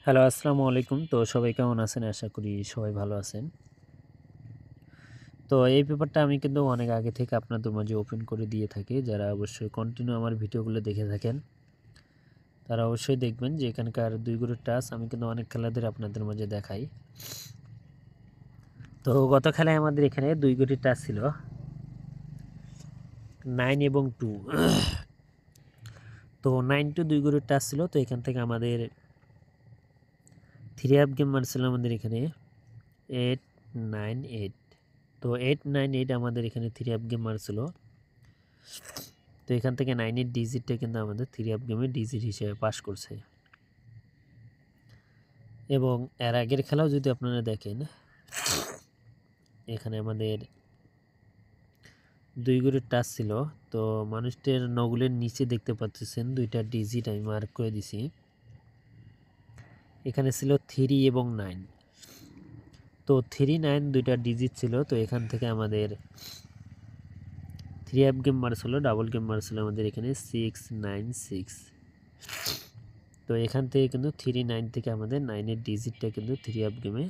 Hello, আসসালামু আলাইকুম। তো সবাই কেমন আছেন? আশা করি সবাই ভালো আছেন। তো এই পেপারটা আমি কিন্তু অনেক আগে থেকে আপনাদের মাঝে ওপেন করে দিয়ে থাকি। যারা অবশ্যই কন্টিনিউ আমার ভিডিওগুলো দেখে থাকেন, তারা অবশ্যই দেখবেন যে এখানকার ২ গরুর টাচ আমি কিন্তু অনেক খেলা ধরে আপনাদের মাঝে দেখাই। তো গত খেলায় আমাদের এখানে ২ গরুর টাচ ছিল 9 এবং 2। তো 9 টু ২ গরুর টাচ ছিল। তো এখান থেকে আমাদের 3 হাফ গেম মারছিল আমাদের এখানে 8, 9, 8। তো 8, 9, 8 আমাদের এখানে 3 হাফ গেম মারছিল। তো এখান থেকে 9 এর ডিজিটটা কিন্তু আমাদের 3 হাফ গেমে ডিজিট হিসেবে পাস করছে। এবং এর আগের খেলাও যদি আপনারা দেখেন, এখানে আমাদের 2 গরুর টাচ ছিল। তো মানুষটার নগুলের নিচে দেখতে পাচ্ছেন 2টা ডিজিট আমি মার্ক করে দিছি। এখানে ছিল 3 এবং 9। তো 3, 9 2টা ডিজিট ছিল। তো এখান থেকে আমাদের 3 হাফ গেম মারছিল, ডাবল গেম মারছিল আমাদের এখানে 6, 9, 6। তো এখান থেকে কিন্তু 3, 9 থেকে আমাদের 9 এর ডিজিটটা কিন্তু 3 হাফ গেমে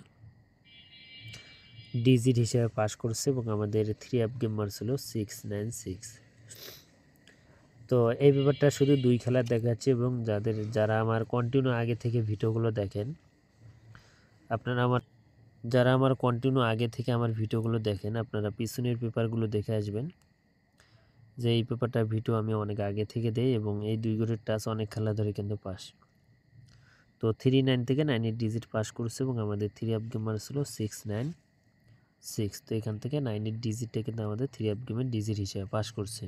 ডিজিট হিসেবে পাস করছে এবং আমাদের 3 হাফ গেম মারছিল 6, 9, 6। তো এই ব্যাপারটা শুধু 2 খেলার দেখাচ্ছে এবং যারা আমার কন্টিনিউ আগে থেকে ভিডিওগুলো দেখেন, যারা আমার কন্টিনিউ আগে থেকে আমার ভিডিওগুলো দেখেন, আপনারা পিছনের পেপারগুলো দেখে আসবেন যে এই পেপারটা ভিডিও আমি অনেক আগে থেকে দেই এবং এই 2 গরুর টাচ অনেক খেলা ধরে কিন্তু পাস। তো 3, 9 থেকে 9 এর ডিজিট পাস করছে এবং আমাদের 3 হাফ গেম মারছিল 6, 9, 6। তো এখান থেকে 9 এর ডিজিটটা কিন্তু আমাদের 3 হাফ গেমের ডিজিট হিসেবে পাস করছে।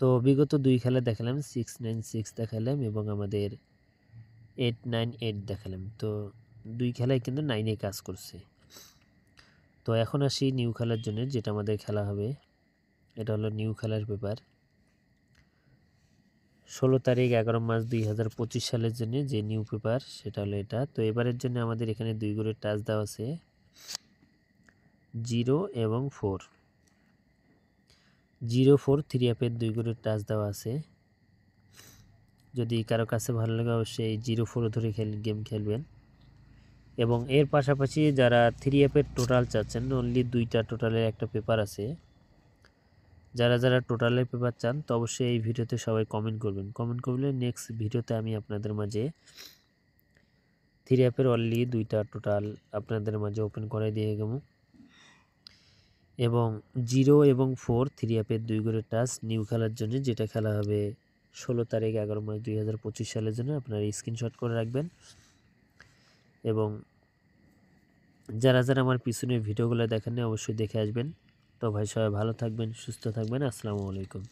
তো বিগত 2 খেলা দেখালাম 6, 9, 6 দেখালাম এবং আমাদের 8, 9, 8 দেখালাম। তো 2 খেলায় কিন্তু 9 এ কাজ করছে। তো এখন আসি নিউ খেলার জন্য, যেটা আমাদের খেলা হবে। এটা হলো নিউ খেলার পেপার 16 তারিখ 11 মার্চ 2025 সালের জন্য যে নিউ পেপার, সেটা হলো এটা। তো এবারের জন্য আমাদের এখানে 2 গরুর টাচ দেওয়া আছে 0 এবং 4। 0, 4 3 হাফের 2 গরুর টাচ দেওয়া আছে। যদি কারো কাছে ভালো লাগে অবশ্যই এই 0, 4 ধরে গেম খেলবেন। এবং এর পাশাপাশি যারা 3 অ্যাপের টোটাল চাচ্ছেন, অনলি 2টা টোটালের একটা পেপার আছে। যারা টোটালের পেপার চান তো অবশ্যই এই ভিডিওতে সবাই কমেন্ট করবেন। কমেন্ট করলে নেক্সট ভিডিওতে আমি আপনাদের মাঝে 3 অ্যাপের অনলি 2টা টোটাল আপনাদের মাঝে ওপেন করে দিয়ে গেব। এবং 0 এবং 4 3 অ্যাপের 2 গরের টাচ নিউ খেলার জন্য, যেটা খেলা হবে 16 তারিখ 11 মার্চ 2025 সালের জন্য। আপনারা স্ক্রিনশট করে রাখবেন। এবং যারা আমার পিছনের ভিডিওগুলো দেখেন অবশ্যই দেখে আসবেন। তো ভাই সবাই ভালো থাকবেন, সুস্থ থাকবেন। আসসালামু আলাইকুম।